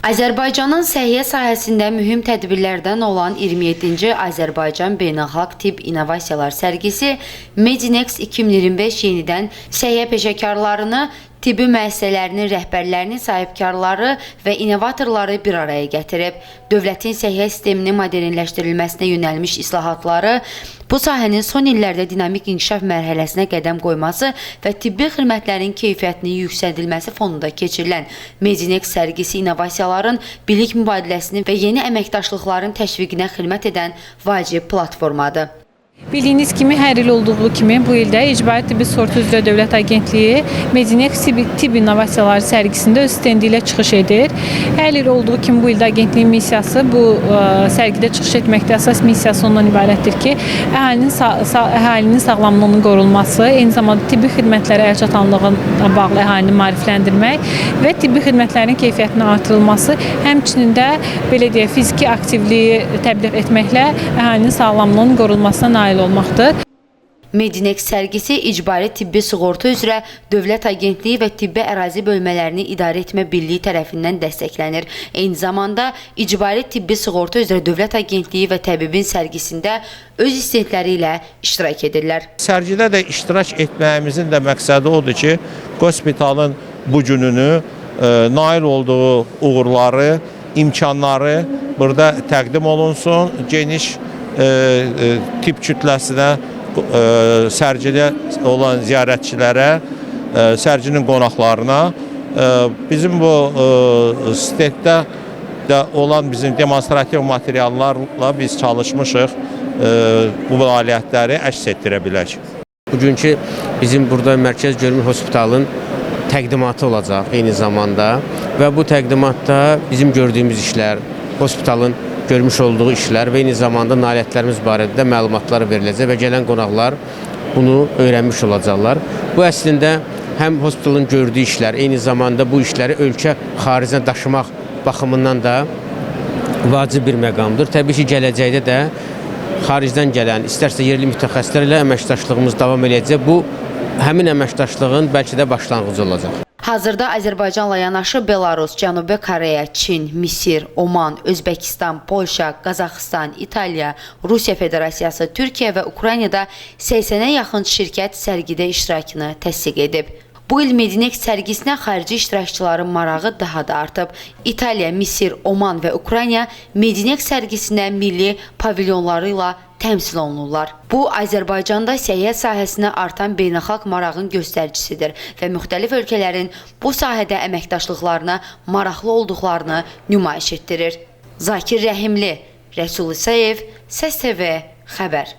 Azərbaycanın səhiyyə sahəsində mühüm tədbirlərdən olan 27-ci Azərbaycan Beynəlxalq Tibb İnnovasiyalar sərgisi Medinex 2025 yenidən səhiyyə peşəkarlarını, tibbi müəssisələrinin rəhbərlərini, sahibkarları və innovatorları bir araya gətirib. Dövlətin səhiyyə sisteminin modernləşdirilməsinə yönəlmiş islahatları, bu sahənin son illərdə dinamik inkişaf mərhələsinə qədəm qoyması və tibbi xidmətlərin keyfiyyətinin yüksəldilməsi fonunda keçirilən Medinex sərgisi innovasiyaların bilik mübadiləsini və yeni əməkdaşlıqların təşviqinə xidmət edən vacib platformadır. Bildiyiniz kimi, hər il olduğu kimi bu ildə İcbari Tibbi Sığorta üzrə Dövlət Agentliyi Medinex Tibb İnnovasiyaları sərgisində öz stendi ilə çıxış edir. Hər il olduğu kimi bu ildə agentliyin missiyası bu sərgidə çıxış etməkdə əsas missiyası ondan ibarətdir ki, əhalinin sağlamlığının qorunması, eyni zamanda tibbi xidmətlərə əlçatanlığına bağlı əhalini maarifləndirmək və tibbi xidmətlərin keyfiyyətinin artırılması, həmçinin də belə deyək, fiziki aktivliyi təbliğ etməklə əhalinin sağlamlığının qorunmasına nail olmaqdır. Medinex sərgisi İcbari Tibbi Sığorta üzrə Dövlət Agentliyi və Tibbi Ərazi Bölmələrini İdarə Etmə Birliyi tərəfindən dəstəklənir. Eyni zamanda İcbari Tibbi Sığorta üzrə Dövlət Agentliyi və təbibin sərgisində öz istintləri ilə iştirak edirlər. Sərgidə də iştirak etməyimizin də məqsədi odur ki, hospitalın bu gününü, nail olduğu uğurları, imkanları burada təqdim olunsun, geniş tibb kütləsinə, sərgidə olan ziyarətçilərə, sərginin qonaqlarına, bizim bu stenddə də olan bizim demonstrativ materiallarla biz çalışmışıq bu fəaliyyətləri əks etdirə bilək. Bugünkü bizim burada Mərkəz Görmə Hospitalın təqdimatı olacaq eyni zamanda və bu təqdimatda bizim gördüyümüz işlər, hospitalın görmüş olduğu işlər və eyni zamanda nailiyyətlərimiz barədə məlumatlar veriləcək və gələn qonaqlar bunu öyrənmiş olacaqlar. Bu əslində həm hospitalın gördüyü işlər, eyni zamanda bu işləri ölkə xaricinə daşımaq baxımından da vacib bir məqamdır. Təbii ki, gələcəkdə də xaricdən gələn, istərsə yerli mütəxəssislərlə əməkdaşlığımız davam edəcək. Bu, həmin əməkdaşlığın bəlkə də başlanğıcı olacaq. Hazırda Azərbaycanla yanaşı Belarus, Cənubi Koreya, Çin, Misir, Oman, Özbəkistan, Polşa, Qazaxıstan, İtaliya, Rusiya Federasiyası, Türkiyə və Ukraynada 80-ə yaxın şirkət sərgidə iştirakını təsdiq edib. Bu il Medinex sərgisinə xarici iştirakçıların marağı daha da artıb. İtaliya, Misir, Oman və Ukrayna Medinex sərgisinə milli pavilyonları ilə təmsil olunurlar. Bu, Azərbaycanda səhiyyə sahəsinə artan beynəlxalq marağın göstəricisidir və müxtəlif ölkələrin bu sahədə əməkdaşlıqlarına maraqlı olduqlarını nümayiş etdirir. Zakir Rəhimli, Rəsul İsayev, Səs TV xəbər.